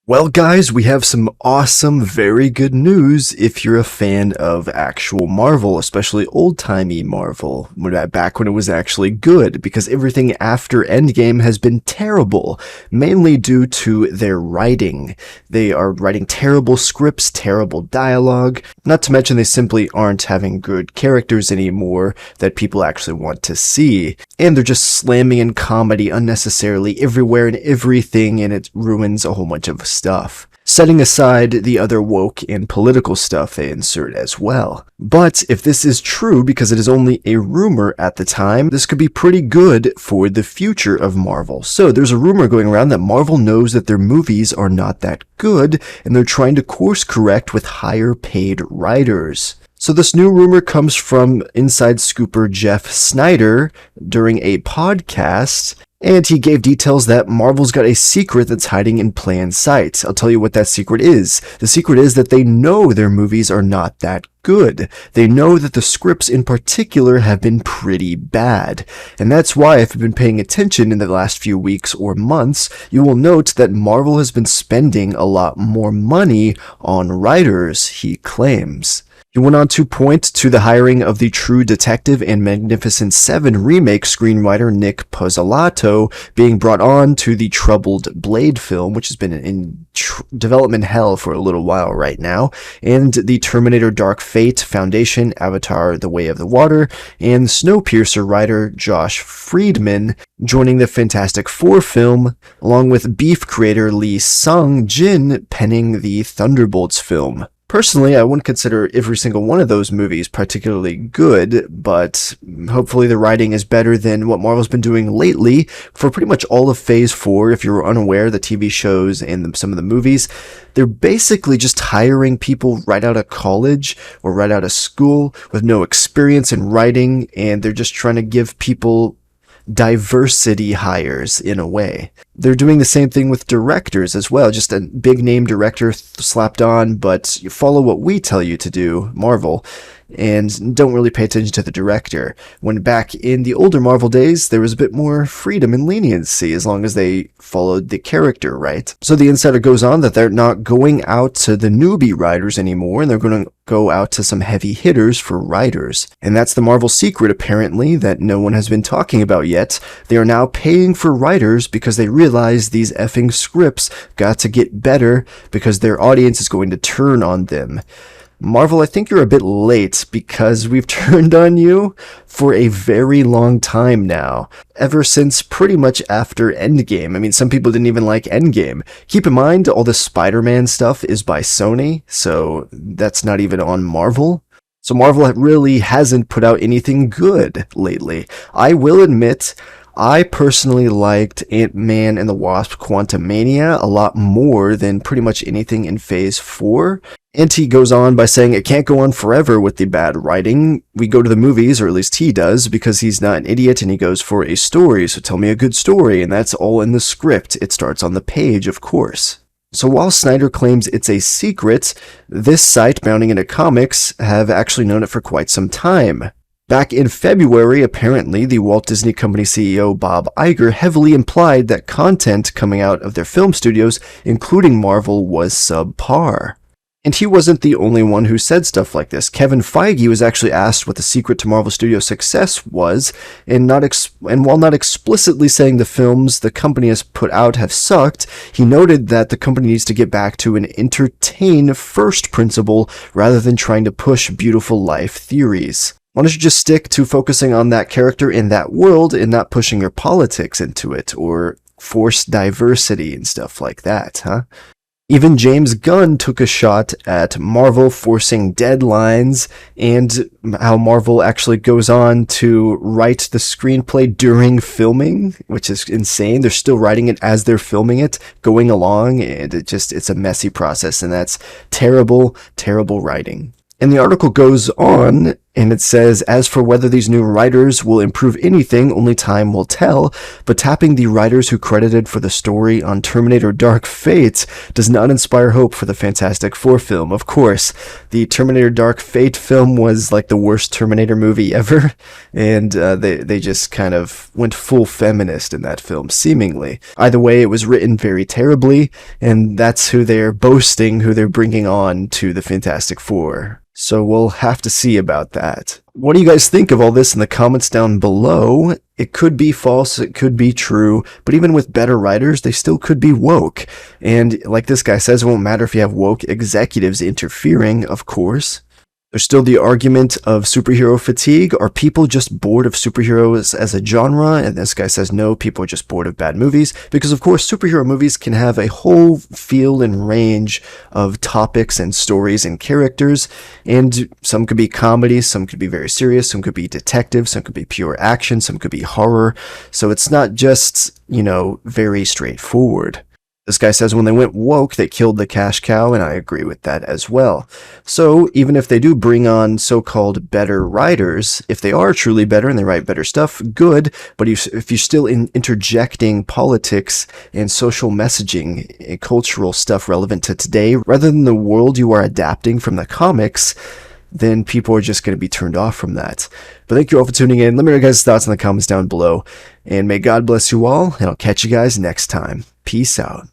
Well, guys, we have some awesome, very good news if you're a fan of actual Marvel, especially old-timey Marvel, back when it was actually good, because everything after Endgame has been terrible, mainly due to their writing. They are writing terrible scripts, terrible dialogue, not to mention they simply aren't having good characters anymore that people actually want to see, and they're just slamming in comedy unnecessarily everywhere and everything, and it ruins a whole bunch of stuff. Setting aside the other woke and political stuff they insert as well. But if this is true, because it is only a rumor at the time, this could be pretty good for the future of Marvel. So there's a rumor going around that Marvel knows that their movies are not that good, and they're trying to course correct with higher paid writers. So this new rumor comes from Inside Scooper Jeff Sneider during a podcast, and he gave details that Marvel's got a secret that's hiding in plain sight. I'll tell you what that secret is. The secret is that they know their movies are not that good. They know that the scripts in particular have been pretty bad. And that's why, if you've been paying attention in the last few weeks or months, you will note that Marvel has been spending a lot more money on writers, he claims. He went on to point to the hiring of the True Detective and Magnificent Seven remake screenwriter Nick Pizzolatto being brought on to the troubled Blade film, which has been in development hell for a little while right now, and the Terminator Dark Fate Foundation, Avatar The Way of the Water, and Snowpiercer writer Josh Friedman joining the Fantastic Four film, along with Beef creator Lee Sung-jin penning the Thunderbolts film. Personally, I wouldn't consider every single one of those movies particularly good, but hopefully the writing is better than what Marvel's been doing lately for pretty much all of Phase 4. If you're unaware, the TV shows and some of the movies, they're basically just hiring people right out of college or right out of school with no experience in writing, and they're just trying to give people diversity hires in a way. They're doing the same thing with directors as well, just a big name director slapped on, but you follow what we tell you to do, Marvel, and don't really pay attention to the director. When back in the older Marvel days, there was a bit more freedom and leniency as long as they followed the character, right? So the insider goes on that they're not going out to the newbie writers anymore, and they're going to go out to some heavy hitters for writers. And that's the Marvel secret, apparently, that no one has been talking about yet. They are now paying for writers because they realize these effing scripts got to get better because their audience is going to turn on them. Marvel, I think you're a bit late because we've turned on you for a very long time now. Ever since pretty much after Endgame. I mean, some people didn't even like Endgame. Keep in mind, all the Spider-Man stuff is by Sony, so that's not even on Marvel. So Marvel really hasn't put out anything good lately. I will admit, I personally liked Ant-Man and the Wasp: Quantumania a lot more than pretty much anything in Phase 4. And he goes on by saying it can't go on forever with the bad writing. We go to the movies, or at least he does, because he's not an idiot and he goes for a story. So tell me a good story, and that's all in the script. It starts on the page, of course. So while Snyder claims it's a secret, this site, Bounding Into Comics, have actually known it for quite some time. Back in February, apparently, the Walt Disney Company CEO Bob Iger heavily implied that content coming out of their film studios, including Marvel, was subpar. And he wasn't the only one who said stuff like this. Kevin Feige was actually asked what the secret to Marvel Studios' success was, and while not explicitly saying the films the company has put out have sucked, he noted that the company needs to get back to an entertain first principle rather than trying to push beautiful life theories. Why don't you just stick to focusing on that character in that world and not pushing your politics into it, or forced diversity and stuff like that, huh? Even James Gunn took a shot at Marvel forcing deadlines, and how Marvel actually goes on to write the screenplay during filming, which is insane. They're still writing it as they're filming it, going along, and it's a messy process, and that's terrible, terrible writing. And the article goes on And it says, as for whether these new writers will improve anything, only time will tell, but tapping the writers who credited for the story on Terminator Dark Fate does not inspire hope for the Fantastic Four film. Of course, the Terminator Dark Fate film was like the worst Terminator movie ever, and they just kind of went full feminist in that film, seemingly. Either way, it was written very terribly, and that's who they're boasting, who they're bringing on to the Fantastic Four. So we'll have to see about that. What do you guys think of all this in the comments down below? It could be false, it could be true, but even with better writers, they still could be woke. And like this guy says, it won't matter if you have woke executives interfering, of course. There's still the argument of superhero fatigue. Are people just bored of superheroes as a genre? And this guy says no, people are just bored of bad movies. Because of course, superhero movies can have a whole field and range of topics and stories and characters. And some could be comedies, some could be very serious, some could be detective, some could be pure action, some could be horror. So it's not just, very straightforward. This guy says when they went woke, they killed the cash cow, and I agree with that as well. So even if they do bring on so-called better writers, if they are truly better and they write better stuff, good. But if you're still interjecting politics and social messaging and cultural stuff relevant to today, rather than the world you are adapting from the comics, then people are just going to be turned off from that. But thank you all for tuning in. Let me know your guys' thoughts in the comments down below. And may God bless you all, and I'll catch you guys next time. Peace out.